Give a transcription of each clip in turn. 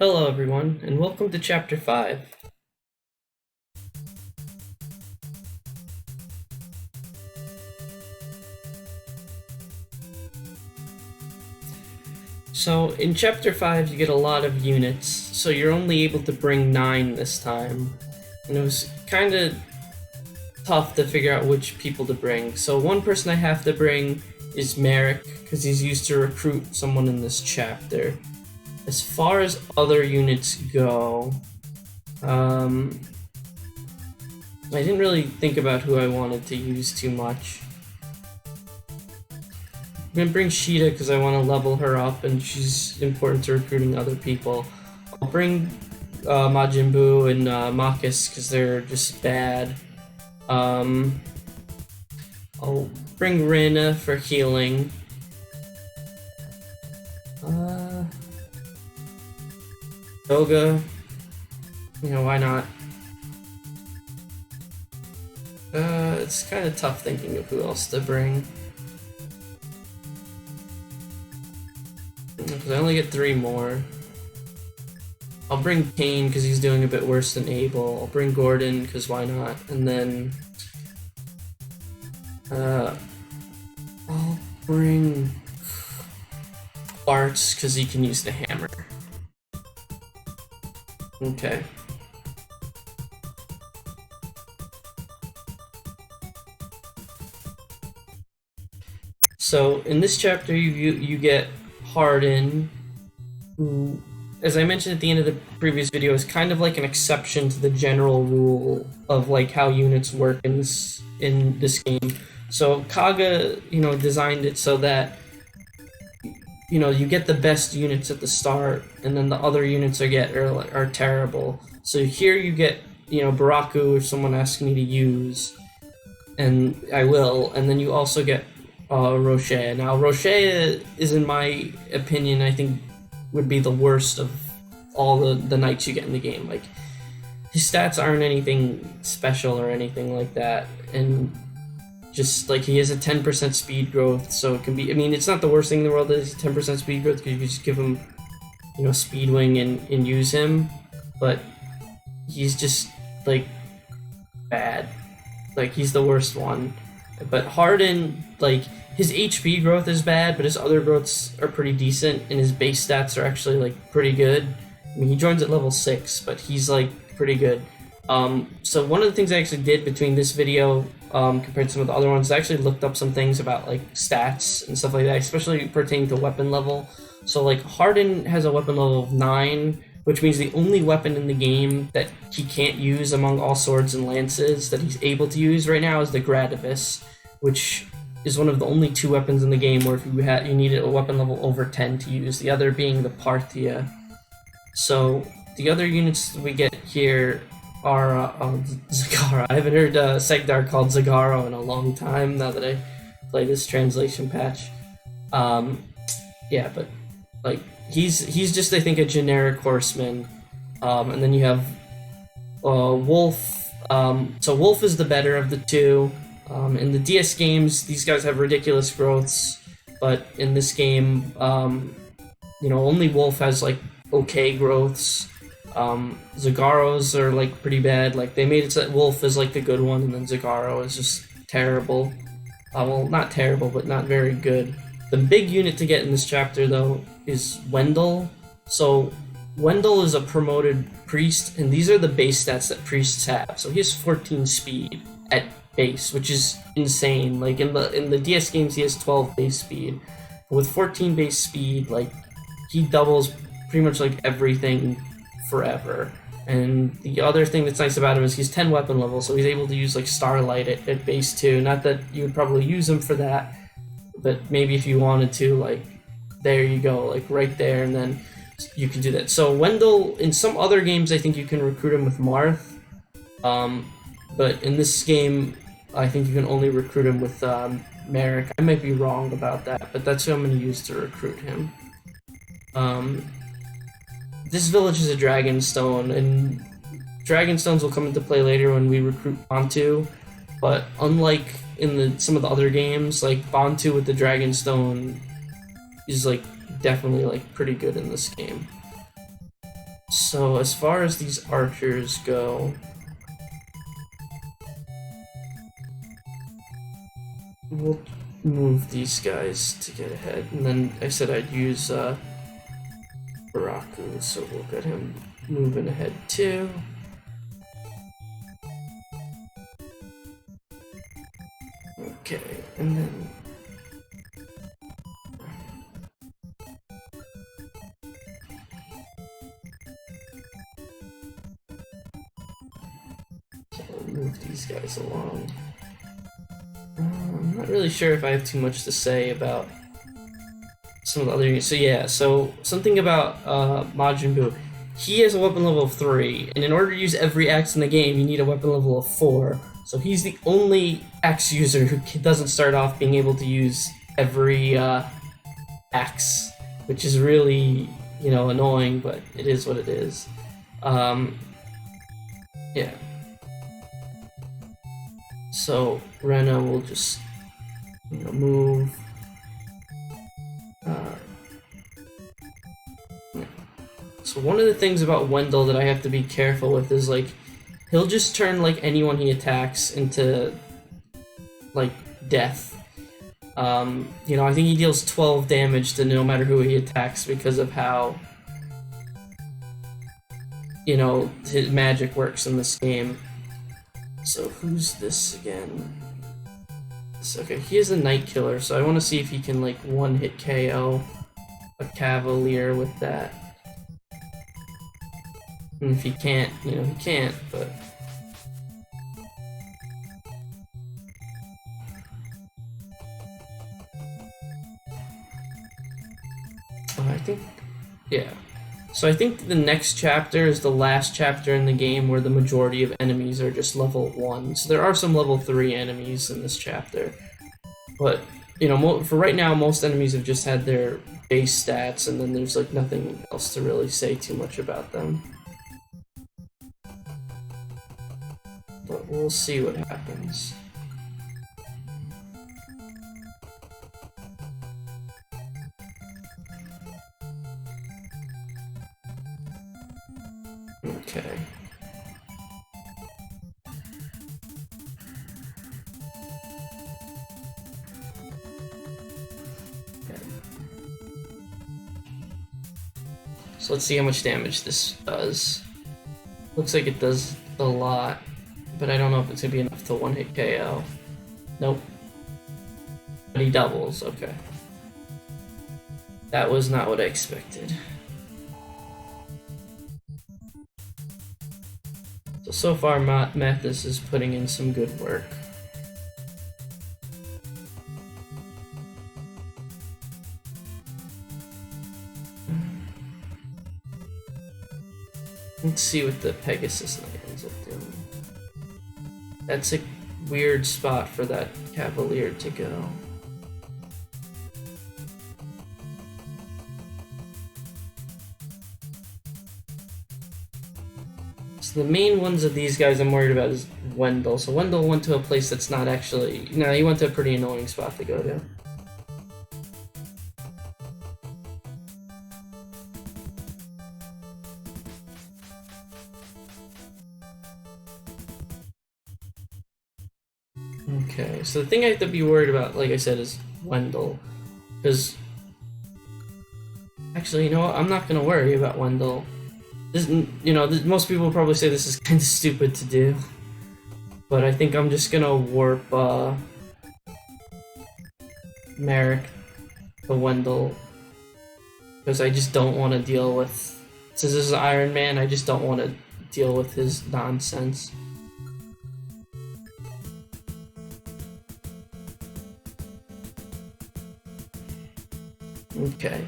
Hello everyone, and welcome to Chapter 5. So, in Chapter 5 you get a lot of units, so you're only able to bring 9 this time. And it was kinda tough to figure out which people to bring. So one person I have to bring is Merrick, because he's used to recruit someone in this chapter. As far as other units go, I didn't really think about who I wanted to use too much. I'm gonna bring Sheeta because I want to level her up and she's important to recruiting other people. I'll bring Majin Buu and Makis because they're just bad. I'll bring Rin for healing. Yoga. Why not? It's kind of tough thinking of who else to bring. Because I only get 3 more. I'll bring Kane because he's doing a bit worse than Abel. I'll bring Gordon because why not? And then I'll bring Arts because he can use the hammer. Okay. So in this chapter, you get Hardin, who, as I mentioned at the end of the previous video, is kind of like an exception to the general rule of like how units work in this game. So Kaga, designed it so that you get the best units at the start, and then the other units are terrible. So here you get Baraku if someone asks me to use, and I will, and then you also get Rocher. Now Rocher is, in my opinion, I think would be the worst of all the knights you get in the game. Like, his stats aren't anything special or anything like that, and just like he has a 10% speed growth, so it can be. I mean, it's not the worst thing in the world that he's 10% speed growth because you can just give him, speed wing and use him, but he's just like bad. Like, he's the worst one. But Hardin, like, his HP growth is bad, but his other growths are pretty decent, and his base stats are actually like pretty good. I mean, he joins at level 6, but he's like pretty good. So one of the things I actually did between this video compared to some of the other ones, I actually looked up some things about like stats and stuff like that, especially pertaining to weapon level. So like Hardin has a weapon level of 9, which means the only weapon in the game that he can't use among all swords and lances that he's able to use right now is the Gradavis, which is one of the only 2 weapons in the game where if you needed a weapon level over 10 to use, the other being the Parthia. So the other units we get here are Zagara. I haven't heard Segdar called Zagaro in a long time now that I play this translation patch. Yeah, but like he's just, I think, a generic horseman. And then you have Wolf. So Wolf is the better of the 2. In the DS games, these guys have ridiculous growths, but in this game, only Wolf has like okay growths. Zagaros are like pretty bad. Like, they made it so that Wolf is like the good one, and then Zagaro is just terrible. Well, not terrible, but not very good. The big unit to get in this chapter, though, is Wendell. So Wendell is a promoted priest, and these are the base stats that priests have. So he has 14 speed at base, which is insane. Like, in the DS games, he has 12 base speed. With 14 base speed, like, he doubles pretty much like everything forever. And the other thing that's nice about him is he's 10 weapon level, so he's able to use like Starlight at base 2. Not that you would probably use him for that, but maybe if you wanted to, like, there you go, like right there, and then you can do that. So Wendell, in some other games, I think you can recruit him with Marth, but in this game, I think you can only recruit him with Merrick. I might be wrong about that, but that's who I'm going to use to recruit him. This village is a Dragonstone, and Dragonstones will come into play later when we recruit Bantu, but unlike in some of the other games, like, Bantu with the Dragonstone is like definitely like pretty good in this game. So as far as these archers go, we'll move these guys to get ahead, and then I said I'd use Baraku, so we'll get him moving ahead too. Okay, and then we'll move these guys along. I'm not really sure if I have too much to say about some of the other units. So yeah, so something about Majin Buu. He has a weapon level of 3, and in order to use every axe in the game, you need a weapon level of 4. So he's the only axe user who doesn't start off being able to use every axe, which is really, you know, annoying, but it is what it is. Yeah. So Rena will just, you know, move. So one of the things about Wendell that I have to be careful with is, like, he'll just turn, like, anyone he attacks into, like, death. You know, I think he deals 12 damage to no matter who he attacks because of how, you know, his magic works in this game. So who's this again? Okay, he is a Night Killer, so I want to see if he can, like, one-hit KO a Cavalier with that. And if he can't, you know, he can't, but... I think... yeah. So I think the next chapter is the last chapter in the game where the majority of enemies are just level 1. So there are some level 3 enemies in this chapter. But, you know, for right now, most enemies have just had their base stats, and then there's, like, nothing else to really say too much about them. But we'll see what happens. Okay. So let's see how much damage this does. Looks like it does a lot, but I don't know if it's gonna be enough to one-hit KO. Nope. But he doubles, okay. That was not what I expected. So far, Mathis is putting in some good work. Let's see what the Pegasus Knight ends up doing. That's a weird spot for that Cavalier to go. So the main ones of these guys I'm worried about is Wendell. So Wendell went to a place that's not actually... no, he went to a pretty annoying spot to go to. Okay, so the thing I have to be worried about, like I said, is Wendell. Because... actually, you know what? I'm not going to worry about Wendell. This, you know, most people probably say this is kind of stupid to do. But I think I'm just going to warp Merrick to Wendell. Because I just don't want to deal with... since this is Iron Man, I just don't want to deal with his nonsense. Okay.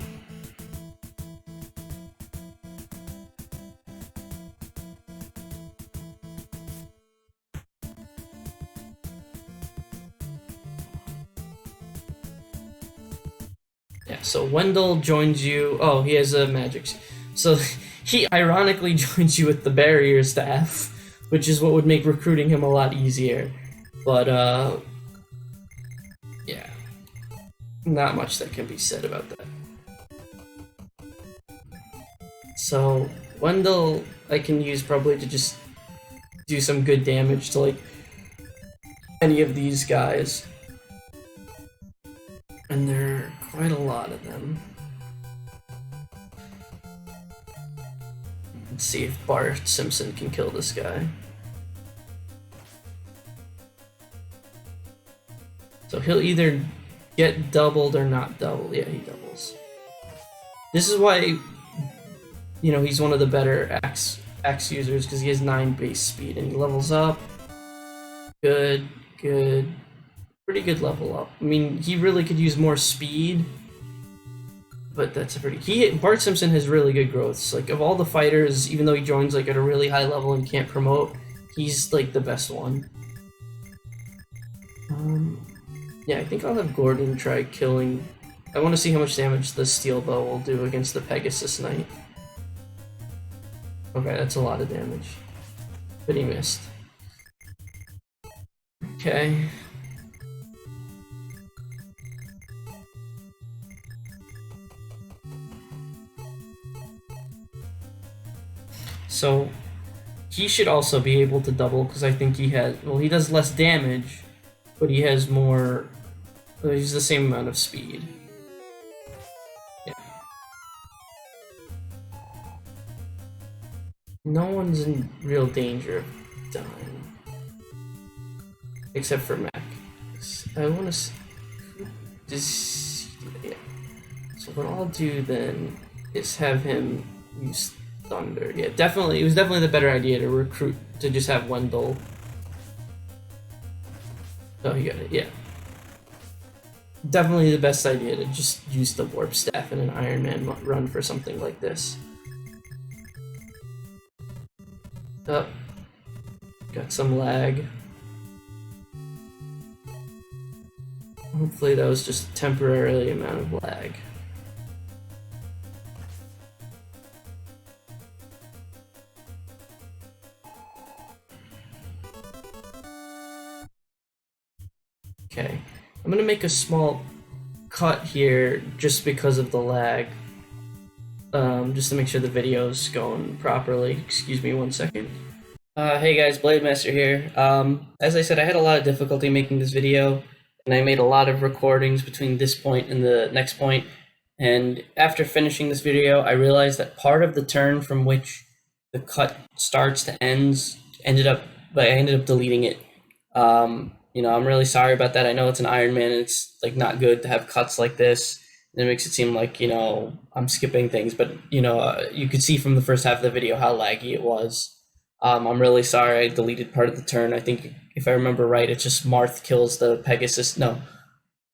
Yeah, so Wendell joins you. Oh, he has a magic. So he ironically joins you with the barrier staff, which is what would make recruiting him a lot easier. But, yeah. Not much that can be said about that. So, Wendell I can use probably to just do some good damage to like any of these guys. And there are quite a lot of them. Let's see if Bart Simpson can kill this guy. So he'll either get doubled or not doubled. Yeah, he doubles. This is why, you know, he's one of the better axe users, because he has 9 base speed and he levels up. Good. Pretty good level up. I mean, he really could use more speed, but that's a pretty... Bart Simpson has really good growths. Like, of all the fighters, even though he joins like at a really high level and can't promote, he's like the best one. Yeah, I think I'll have Gordon try killing... I want to see how much damage the steel bow will do against the Pegasus Knight. Okay, that's a lot of damage. But he missed. Okay. So, he should also be able to double, because I think he has... Well, he does less damage, but he has more... He's the same amount of speed. Yeah. No one's in real danger of dying. Except for Mac. I want to... Yeah. So what I'll do then is have him use Thunder. Yeah, definitely. It was definitely the better idea to recruit, to just have Wendell. Oh, he got it. Yeah. Definitely the best idea to just use the Warp Staff in an Ironman run for something like this. Oh. Got some lag. Hopefully that was just a temporary amount of lag. Okay, I'm gonna make a small cut here just because of the lag. Just to make sure the video's going properly. Excuse me 1 second. Hey guys, Blade Master here. As I said, I had a lot of difficulty making this video, and I made a lot of recordings between this point and the next point. And after finishing this video, I realized that part of the turn from which the cut starts to ends I ended up deleting it. You know, I'm really sorry about that. I know it's an Ironman and it's like not good to have cuts like this. And it makes it seem like, you know, I'm skipping things, but you know, you could see from the first half of the video how laggy it was. I'm really sorry I deleted part of the turn. I think if I remember right, it's just Marth kills the Pegasus. No,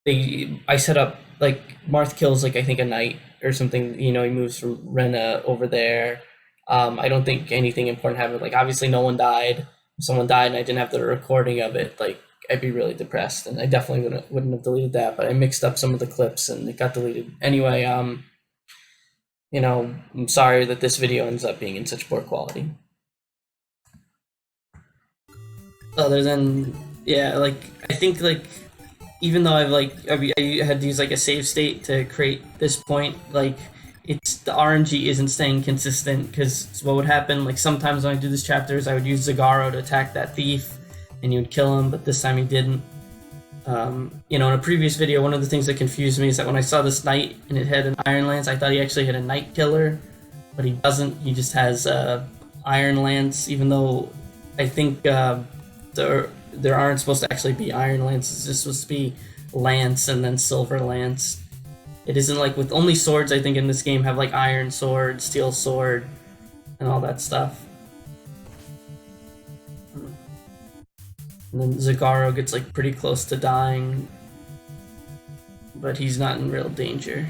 I set up like Marth kills like I think a knight or something. You know, he moves from Rena over there. I don't think anything important happened. Like obviously no one died. If someone died and I didn't have the recording of it, like I'd be really depressed, and I definitely wouldn't have deleted that. But I mixed up some of the clips and it got deleted anyway. You know, I'm sorry that this video ends up being in such poor quality. Other than, yeah, like I think like even though I had to use like a save state to create this point, like it's the RNG isn't staying consistent, because what would happen like sometimes when I do these chapters I would use Zagaro to attack that thief and you would kill him, but this time he didn't. You know, in a previous video, one of the things that confused me is that when I saw this knight and it had an Iron Lance, I thought he actually had a Knight Killer, but he doesn't. He just has Iron Lance, even though I think there aren't supposed to actually be Iron Lances. It's just supposed to be Lance and then Silver Lance. It isn't like with only swords, I think, in this game have like Iron Sword, Steel Sword, and all that stuff. And then Zagaro gets like pretty close to dying, but he's not in real danger.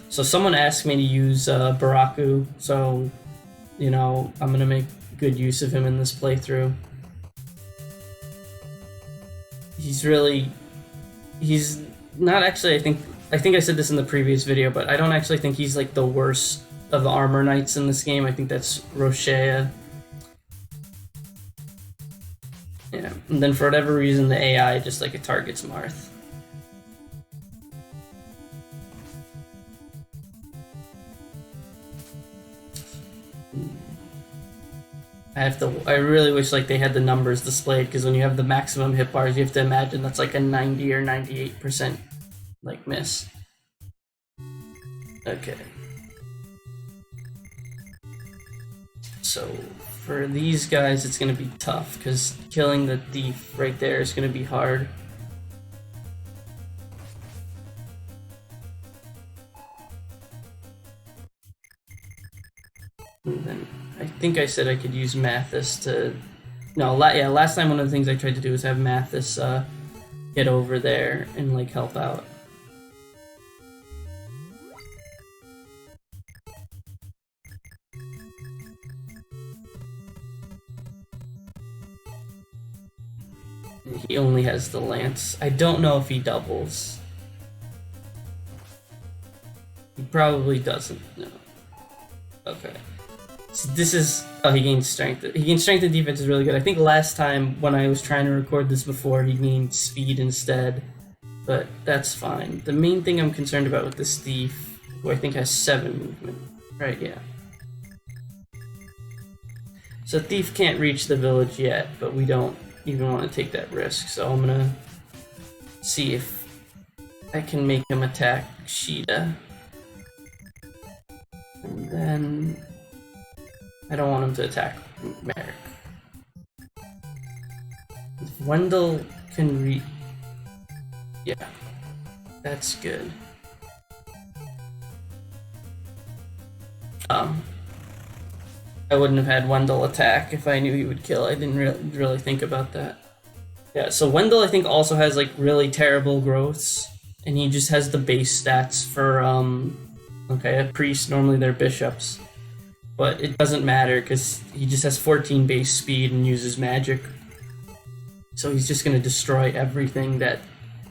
So someone asked me to use Baraku, so you know, I'm gonna make good use of him in this playthrough. He's not actually, I think I said this in the previous video, but I don't actually think he's like the worst of the armor knights in this game. I think that's Roshea. Yeah, and then for whatever reason the AI just like it targets Marth. I really wish like they had the numbers displayed, because when you have the maximum hit bars, you have to imagine that's like a 90 or 98% like miss. Okay. So for these guys, it's gonna be tough because killing the thief right there is gonna be hard. And then I think I said I could use Mathis to. No, last time one of the things I tried to do was have Mathis get over there and like help out. He only has the lance. I don't know if he doubles. He probably doesn't. No. Okay. So this is... Oh, he gains strength. He gains strength and defense is really good. I think last time when I was trying to record this before, he gained speed instead. But that's fine. The main thing I'm concerned about with this thief, who I think has 7 movement. Right, yeah. So thief can't reach the village yet, but we don't even want to take that risk. So I'm gonna see if I can make him attack Sheeta. And then I don't want him to attack Merrick. If Wendell can reach... Yeah, that's good. I wouldn't have had Wendell attack if I knew he would kill. I didn't really think about that. Yeah, so Wendell I think also has like really terrible growths, and he just has the base stats for okay, a priest, normally they're bishops. But it doesn't matter because he just has 14 base speed and uses magic. So he's just gonna destroy everything that,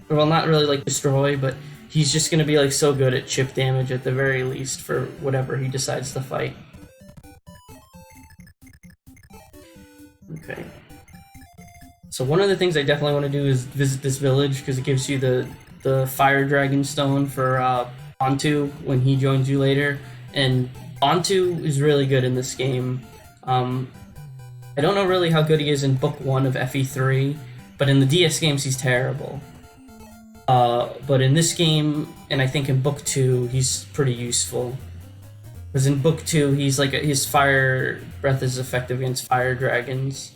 well, not really like destroy, but he's just gonna be like so good at chip damage at the very least for whatever he decides to fight. Okay. So one of the things I definitely want to do is visit this village because it gives you the fire dragon stone for Bantu when he joins you later, and Bantu is really good in this game. I don't know really how good he is in Book 1 of FE3, but in the DS games he's terrible. But in this game, and I think in Book 2, he's pretty useful. Because in Book 2, he's like his fire breath is effective against fire dragons.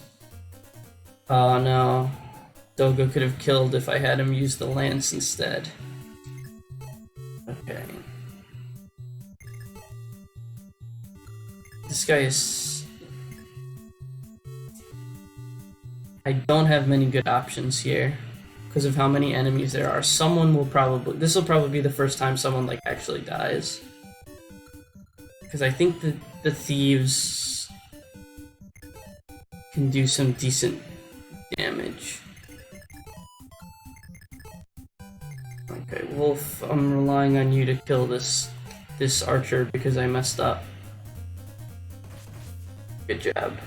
Oh no. Dogo could have killed if I had him use the lance instead. Okay. This guy is... I don't have many good options here because of how many enemies there are. Someone will probably... This will probably be the first time someone like actually dies. Because I think that the thieves can do some decent damage. Okay, Wolf, I'm relying on you to kill this archer because I messed up. Good job.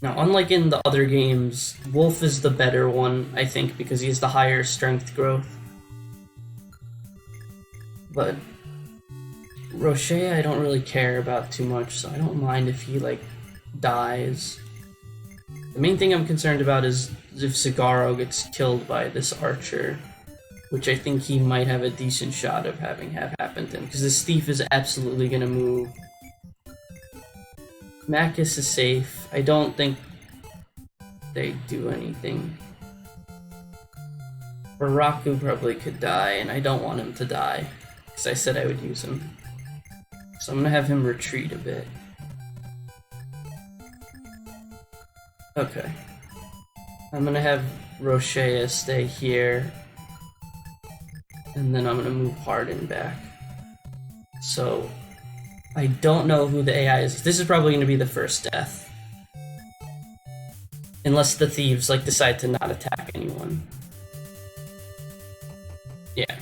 Now, unlike in the other games, Wolf is the better one, I think, because he has the higher strength growth. But Roche I don't really care about too much, so I don't mind if he, like, dies. The main thing I'm concerned about is if Zagaro gets killed by this archer, which I think he might have a decent shot of having happen to him, because this thief is absolutely going to move. Makis is safe. I don't think they do anything. Baraku probably could die, and I don't want him to die, because I said I would use him. So I'm going to have him retreat a bit. Okay. I'm going to have Rochea stay here. And then I'm going to move Hardin back. So, I don't know who the AI is. This is probably going to be the first death. Unless the thieves, like, decide to not attack anyone. Yeah.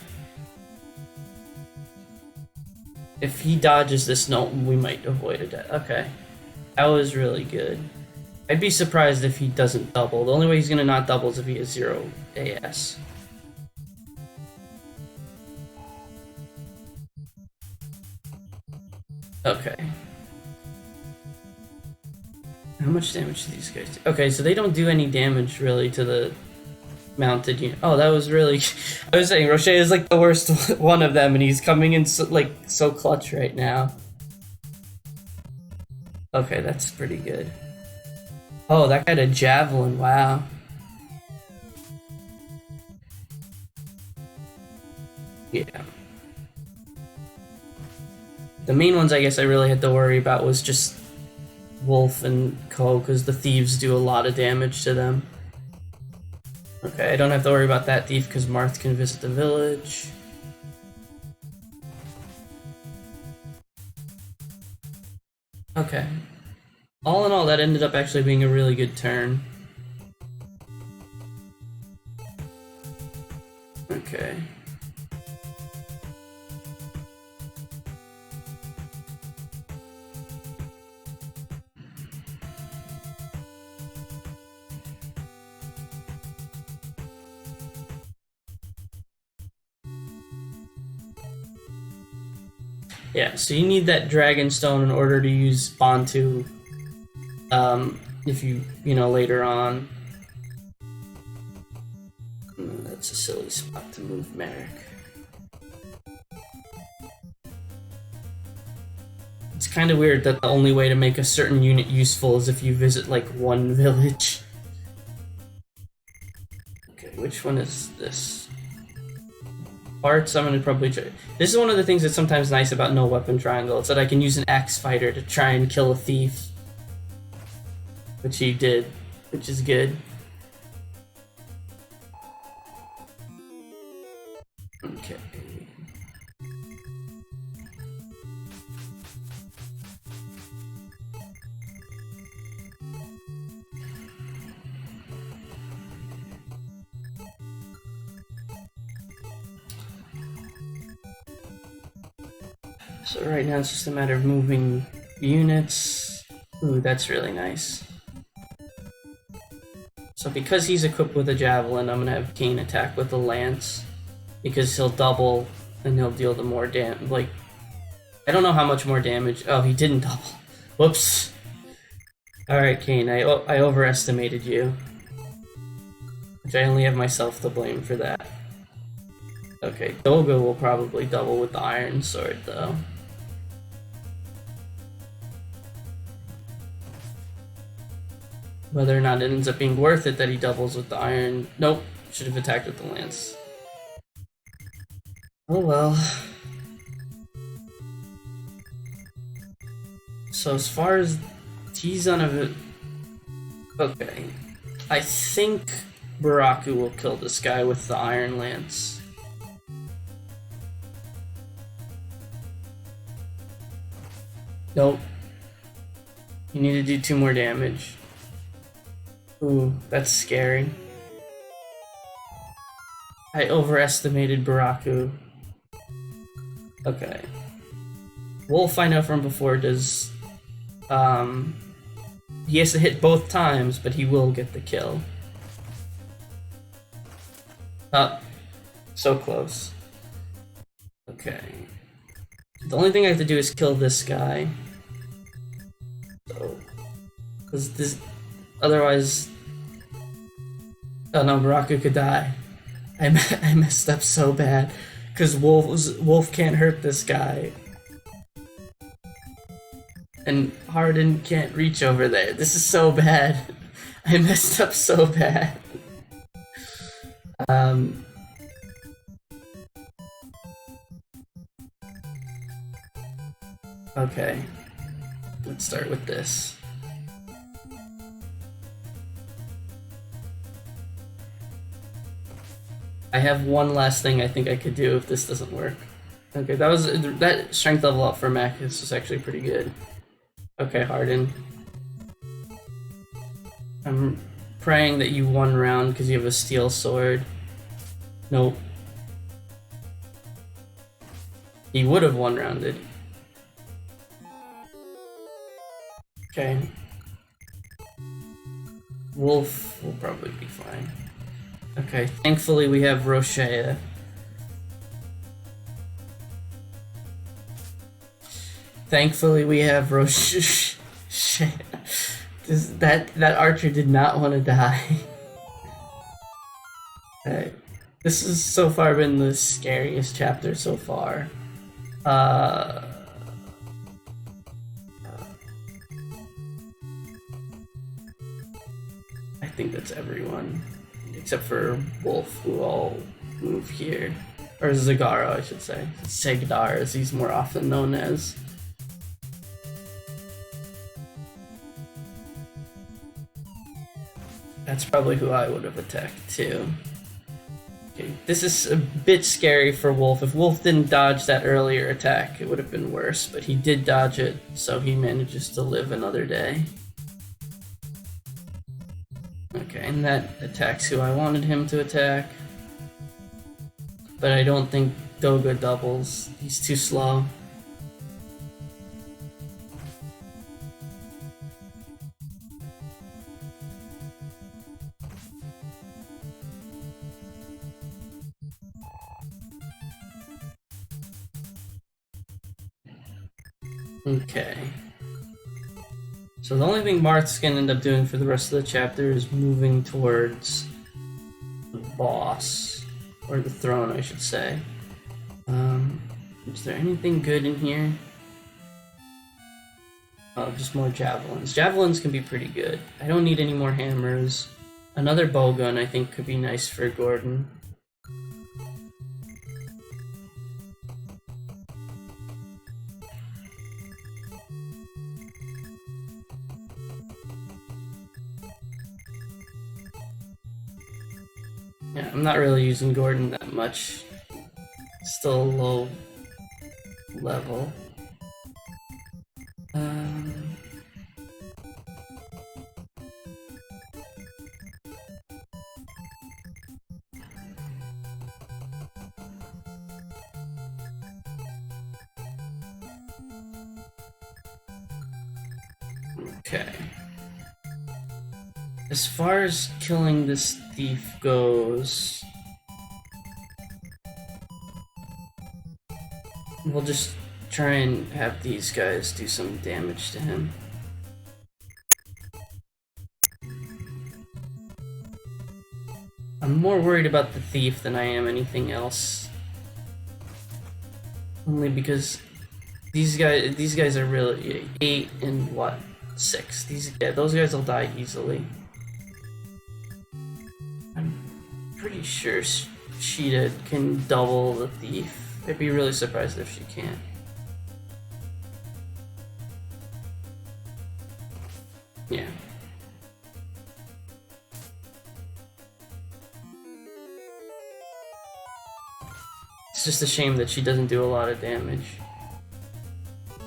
If he dodges this note, we might avoid a death. Okay. That was really good. I'd be surprised if he doesn't double. The only way he's going to not double is if he has 0 AS. Okay. How much damage do these guys do? Okay, so they don't do any damage really to the mounted unit. Oh, that was really... I was saying, Rocher is like the worst one of them, and he's coming in so clutch right now. Okay, that's pretty good. Oh, that guy had a javelin, wow. Yeah. The main ones I guess I really had to worry about was just Wolf and Ko, because the thieves do a lot of damage to them. Okay, I don't have to worry about that thief because Marth can visit the village. Okay. All in all, that ended up actually being a really good turn. Okay. Yeah, so you need that Dragon Stone in order to use Bantu, if you know, later on. That's a silly spot to move Merrick. It's kind of weird that the only way to make a certain unit useful is if you visit, like, one village. Okay, which one is this? Parts, I'm gonna probably try. This is one of the things that's sometimes nice about no weapon triangle. It's that I can use an axe fighter to try and kill a thief, which he did, which is good. Okay. So right now it's just a matter of moving units. Ooh, that's really nice. So because he's equipped with a javelin, I'm gonna have Kane attack with the lance, because he'll double and he'll deal the more damage. Like, I don't know how much more damage. Oh, he didn't double. Whoops. All right, Kane, I overestimated you, which I only have myself to blame for that. Okay, Dogo will probably double with the iron sword though. Whether or not it ends up being worth it that he doubles with the iron... Nope, should have attacked with the lance. Oh well. So as far as he's on a... Okay. I think Baraku will kill this guy with the iron lance. Nope. You need to do 2 more damage. Ooh, that's scary. I overestimated Baraku. Okay. Wolf, I know from before, does... he has to hit both times, but he will get the kill. So close. Okay. The only thing I have to do is kill this guy. So... Because this... Otherwise... Oh no, Baraku could die. I messed up so bad. Because Wolf can't hurt this guy. And Hardin can't reach over there. This is so bad. I messed up so bad. Okay. Let's start with this. I have one last thing I think I could do if this doesn't work. Okay, that strength level up for Mac is actually pretty good. Okay, Hardin. I'm praying that you won round because you have a steel sword. Nope. He would have one rounded. Okay. Wolf will probably be fine. Okay, thankfully we have Rocher. Thankfully, we have Roche. That archer did not want to die. Alright. This has so far been the scariest chapter so far. I think that's everyone. Except for Wolf, who all move here. Or Zagara, I should say. Segdar, as he's more often known as. That's probably who I would have attacked too. Okay, this is a bit scary for Wolf. If Wolf didn't dodge that earlier attack, it would have been worse, but he did dodge it, so he manages to live another day. Okay, and that attacks who I wanted him to attack. But I don't think Doga doubles. He's too slow. Okay. So the only thing Marth's gonna end up doing for the rest of the chapter is moving towards the boss. Or the throne, I should say. Is there anything good in here? Oh, just more javelins. Javelins can be pretty good. I don't need any more hammers. Another bowgun I think could be nice for Gordon. Yeah, I'm not really using Gordon that much. Still low level. Okay. As far as killing this thief goes, we'll just try and have these guys do some damage to him. I'm more worried about the thief than I am anything else. Only because these guys are really 8 and what? 6. Those guys will die easily. I'm pretty sure Sheeta can double the thief. I'd be really surprised if she can't. Yeah. It's just a shame that she doesn't do a lot of damage.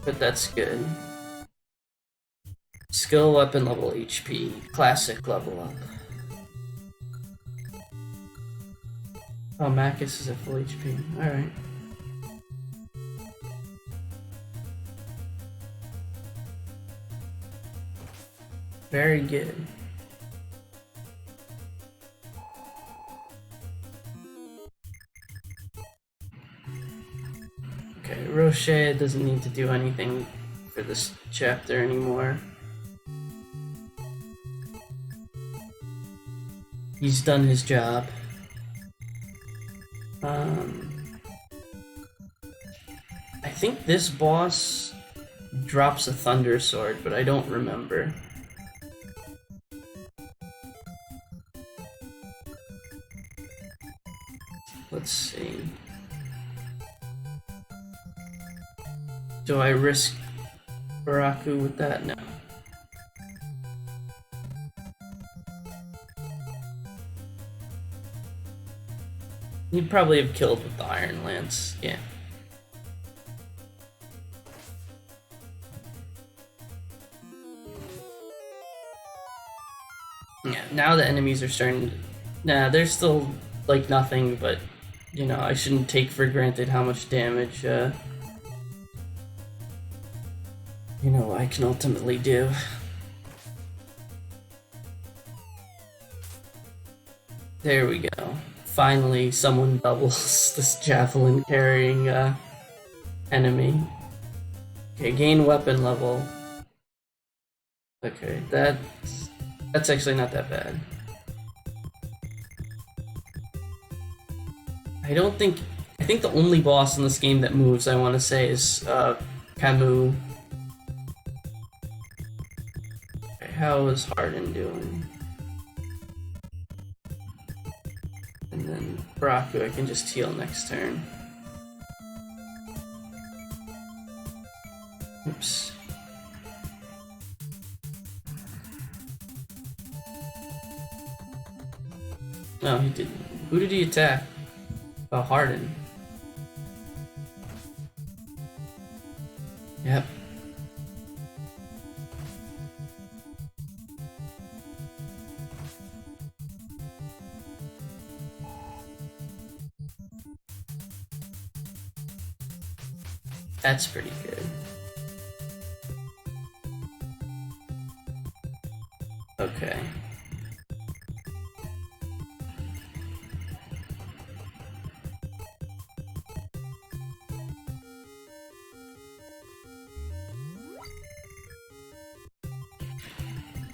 But that's good. Skill, weapon level, HP. Classic level up. Oh, Macus is at full HP. Alright. Very good. Okay, Roche doesn't need to do anything for this chapter anymore. He's done his job. I think this boss drops a Thunder Sword, but I don't remember. Let's see. Do I risk Baraku with that? No. He'd probably have killed with the Iron Lance, yeah. Yeah, now the enemies are starting to... Nah, they're still, like, nothing, but, you know, I shouldn't take for granted how much damage, you know, I can ultimately do. There we go. Finally, someone doubles this javelin carrying enemy. Okay, gain weapon level. Okay, that's actually not that bad. I think the only boss in this game that moves, I want to say, is Camus. Okay, how is Hardin doing? And then Baraku, I can just heal next turn. Oops. No, he didn't. Who did he attack? Oh, Hardin. Yep. That's pretty good. Okay.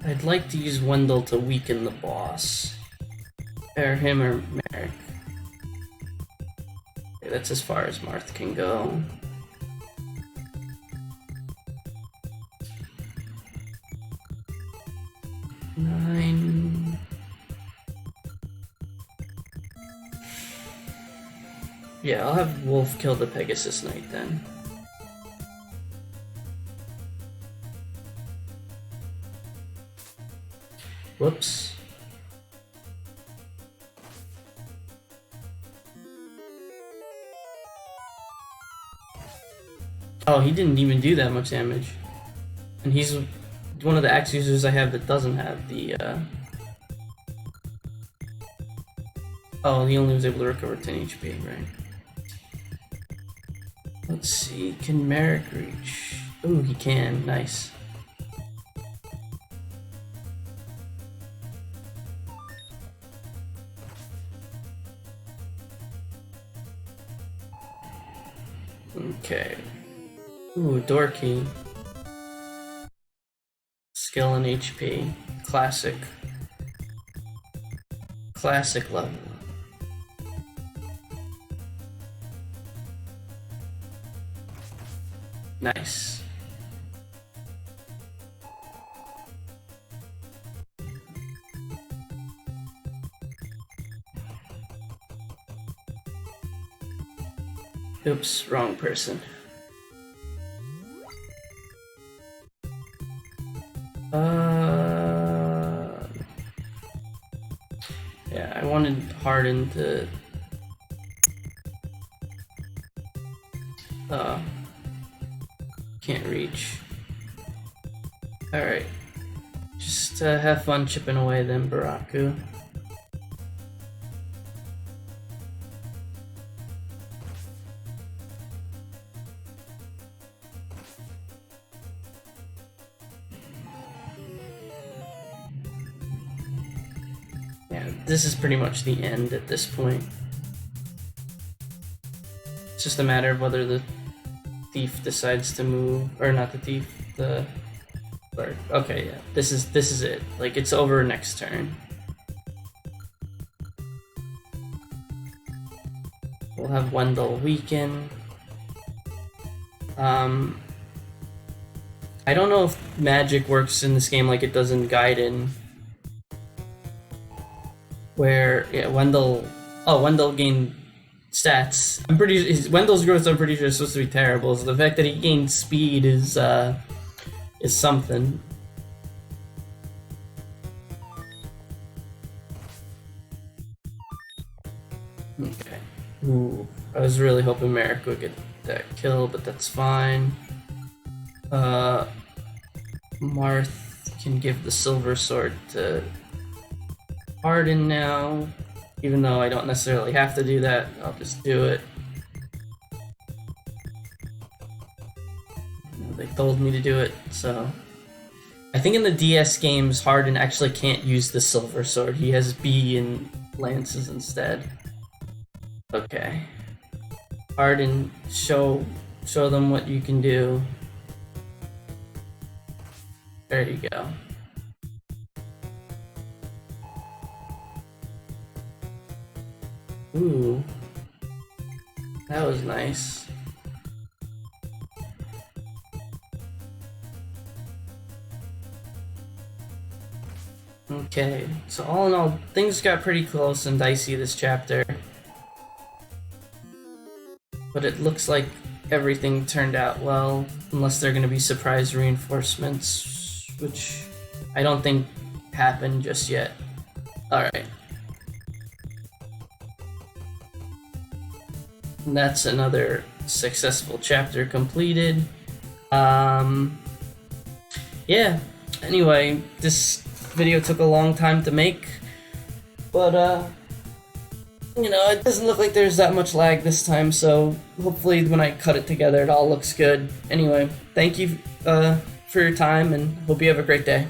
I'd like to use Wendell to weaken the boss. Or him or Merrick. Okay, that's as far as Marth can go. Yeah, I'll have Wolf kill the Pegasus Knight then. Whoops. Oh, he didn't even do that much damage. And he's one of the axe users I have that doesn't have the, Oh, he only was able to recover 10 HP, right? Let's see, can Merrick reach? Ooh, he can, nice. Okay. Ooh, Dorky. Skill and HP. Classic. Classic level. Nice. Oops, wrong person. Yeah, I wanted Hardin to can't reach. Alright. Just have fun chipping away then, Baraku. Yeah, this is pretty much the end at this point. It's just a matter of whether the thief decides to move, or not the thief, the clerk. Okay, yeah, this is it. Like, it's over next turn. We'll have Wendell weaken. I don't know if magic works in this game like it does in Gaiden, where yeah, Wendell gained stats. I'm pretty. Wendell's growth, I'm pretty sure, is supposed to be terrible. So the fact that he gained speed is something. Okay. Ooh, I was really hoping Merrick would get that kill, but that's fine. Marth can give the silver sword to Hardin now. Even though I don't necessarily have to do that, I'll just do it. They told me to do it, so... I think in the DS games, Hardin actually can't use the silver sword. He has B and lances instead. Okay. Hardin, show them what you can do. There you go. Ooh. That was nice. Okay, so all in all, things got pretty close and dicey this chapter. But it looks like everything turned out well, unless they're going to be surprise reinforcements, which I don't think happened just yet. Alright. And that's another successful chapter completed. Yeah, anyway, this video took a long time to make, but you know, it doesn't look like there's that much lag this time, so hopefully when I cut it together it all looks good. Anyway, thank you for your time and hope you have a great day.